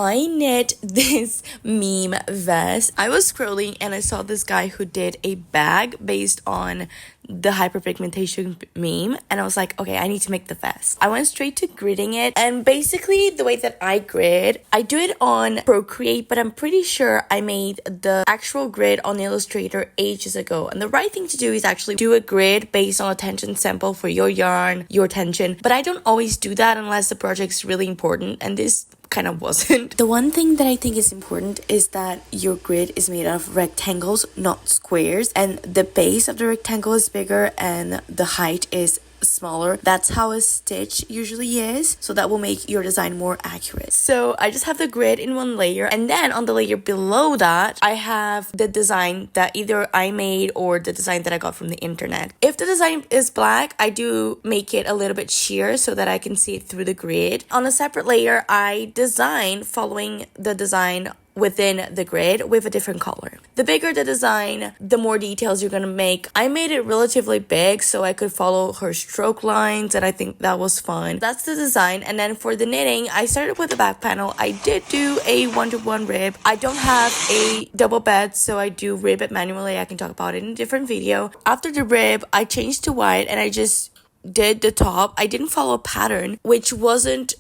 I knit this meme vest. I was scrolling and I saw this guy who did a bag based on the hyperpigmentation meme, and I was like, okay, I need to make the vest. I went straight to gridding it, and basically the way that I grid, I do it on Procreate, but I'm pretty sure I made the actual grid on Illustrator ages ago. And the right thing to do is actually do a grid based on a tension sample for your yarn, your tension, but I don't always do that unless the project's really important, and this kind of wasn't. The one thing that I think is important is that your grid is made out of rectangles, not squares, and the base of the rectangle is bigger and the height is smaller. That's how a stitch usually is, so that will make your design more accurate. So I just have the grid in one layer, and then on the layer below that I have the design that either I made or the design that I got from the internet. If the design is black, I do make it a little bit sheer so that I can see it through the grid. On a separate layer, I design following the design within the grid with a different color. The bigger the design, the more details you're gonna make. I made it relatively big so I could follow her stroke lines, and I think that was fun. That's the design. And then for the knitting, I started with the back panel. I did do a 1-to-1 rib. I don't have a double bed, so I do rib it manually. I can talk about it in a different video. After the rib, I changed to white and I just did the top. I didn't follow a pattern, which wasn't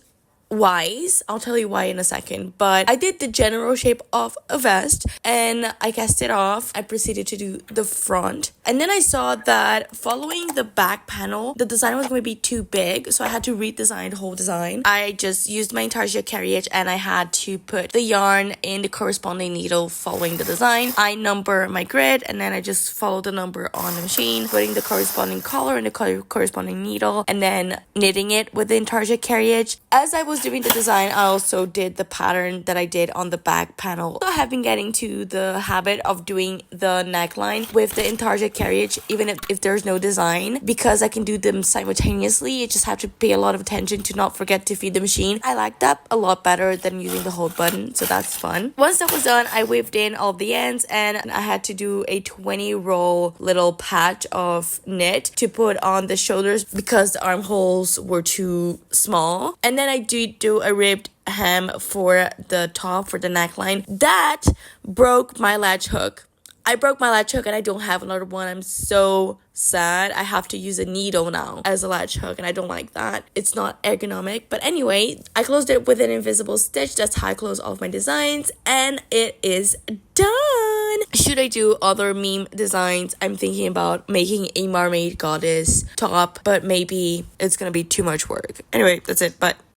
wise. I'll tell you why in a second, but I did the general shape of a vest and I cast it off. I proceeded to do the front, and then I saw that following the back panel, the design was going to be too big, so I had to redesign the whole design. I just used my intarsia carriage and I had to put the yarn in the corresponding needle following the design. I number my grid and then I just follow the number on the machine, putting the corresponding collar in the corresponding needle, and then knitting it with the intarsia carriage. As I was doing the design, I also did the pattern that I did on the back panel. So I have been getting to the habit of doing the neckline with the intarsia carriage, even if there's no design, because I can do them simultaneously. You just have to pay a lot of attention to not forget to feed the machine. I like that a lot better than using the hold button, so that's fun. Once that was done, I weaved in all the ends and I had to do a 20 roll little patch of knit to put on the shoulders because the armholes were too small. And then I did do a ribbed hem for the top, for the neckline. That broke my latch hook. I broke my latch hook and I don't have another one. I'm so sad. I have to use a needle now as a latch hook and I don't like that. It's not ergonomic. But anyway, I closed it with an invisible stitch. That's how I close all of my designs and it is done. Should I do other meme designs? I'm thinking about making a mermaid goddess top, but maybe it's gonna be too much work. Anyway, that's it. Bye.